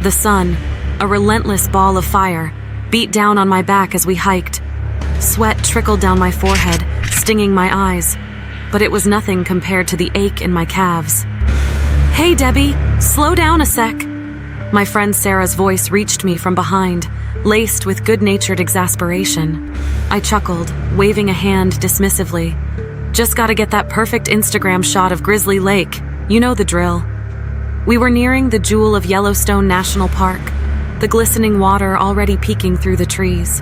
The sun, a relentless ball of fire, beat down on my back as we hiked. Sweat trickled down my forehead, stinging my eyes, but it was nothing compared to the ache in my calves. "Hey, Debbie, slow down a sec." My friend Sarah's voice reached me from behind, laced with good-natured exasperation. I chuckled, waving a hand dismissively. "Just gotta get that perfect Instagram shot of Grizzly Lake. You know the drill." We were nearing the jewel of Yellowstone National Park, the glistening water already peeking through the trees.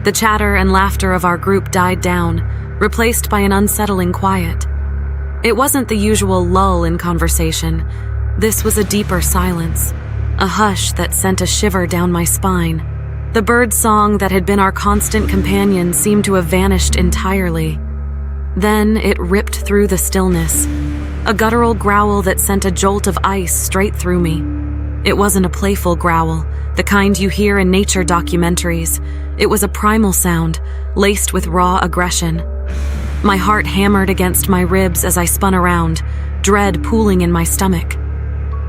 The chatter and laughter of our group died down, replaced by an unsettling quiet. It wasn't the usual lull in conversation. This was a deeper silence, a hush that sent a shiver down my spine. The bird song that had been our constant companion seemed to have vanished entirely. Then it ripped through the stillness, a guttural growl that sent a jolt of ice straight through me. It wasn't a playful growl, the kind you hear in nature documentaries. It was a primal sound, laced with raw aggression. My heart hammered against my ribs as I spun around, dread pooling in my stomach.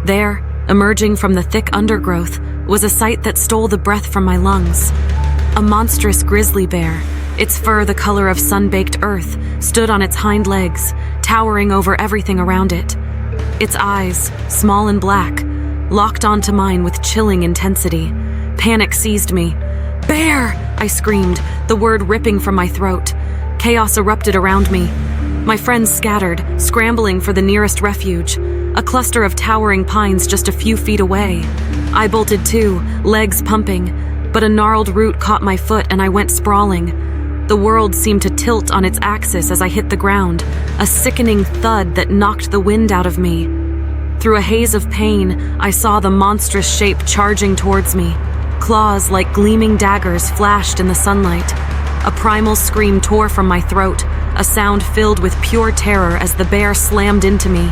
There, emerging from the thick undergrowth, was a sight that stole the breath from my lungs. A monstrous grizzly bear, its fur the color of sun-baked earth, stood on its hind legs, towering over everything around it. Its eyes, small and black, locked onto mine with chilling intensity. Panic seized me. "Bear!" I screamed, the word ripping from my throat. Chaos erupted around me. My friends scattered, scrambling for the nearest refuge, a cluster of towering pines just a few feet away. I bolted too, legs pumping, but a gnarled root caught my foot and I went sprawling. The world seemed to tilt on its axis as I hit the ground, a sickening thud that knocked the wind out of me. Through a haze of pain, I saw the monstrous shape charging towards me. Claws like gleaming daggers flashed in the sunlight. A primal scream tore from my throat, a sound filled with pure terror as the bear slammed into me.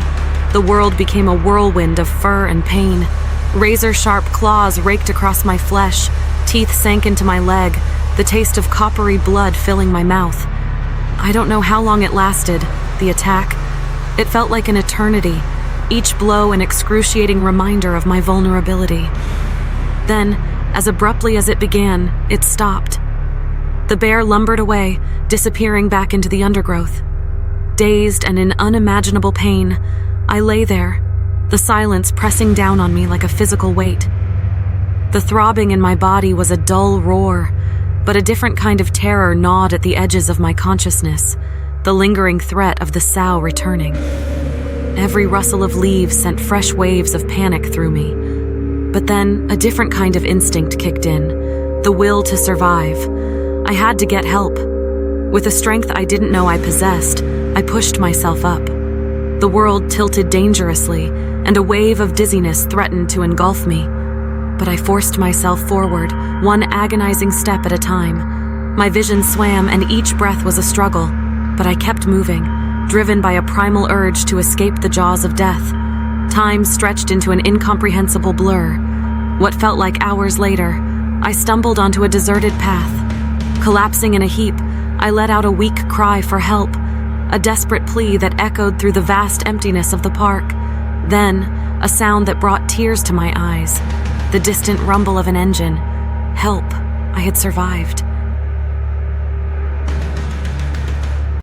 The world became a whirlwind of fur and pain. Razor-sharp claws raked across my flesh, teeth sank into my leg, the taste of coppery blood filling my mouth. I don't know how long it lasted, the attack. It felt like an eternity, each blow an excruciating reminder of my vulnerability. Then, as abruptly as it began, it stopped. The bear lumbered away, disappearing back into the undergrowth. Dazed and in unimaginable pain, I lay there, the silence pressing down on me like a physical weight. The throbbing in my body was a dull roar, but a different kind of terror gnawed at the edges of my consciousness, the lingering threat of the sow returning. Every rustle of leaves sent fresh waves of panic through me. But then, a different kind of instinct kicked in, the will to survive. I had to get help. With a strength I didn't know I possessed, I pushed myself up. The world tilted dangerously, and a wave of dizziness threatened to engulf me. But I forced myself forward, one agonizing step at a time. My vision swam, and each breath was a struggle, but I kept moving, driven by a primal urge to escape the jaws of death. Time stretched into an incomprehensible blur. What felt like hours later, I stumbled onto a deserted path. Collapsing in a heap, I let out a weak cry for help, a desperate plea that echoed through the vast emptiness of the park. Then, a sound that brought tears to my eyes, the distant rumble of an engine. Help, I had survived.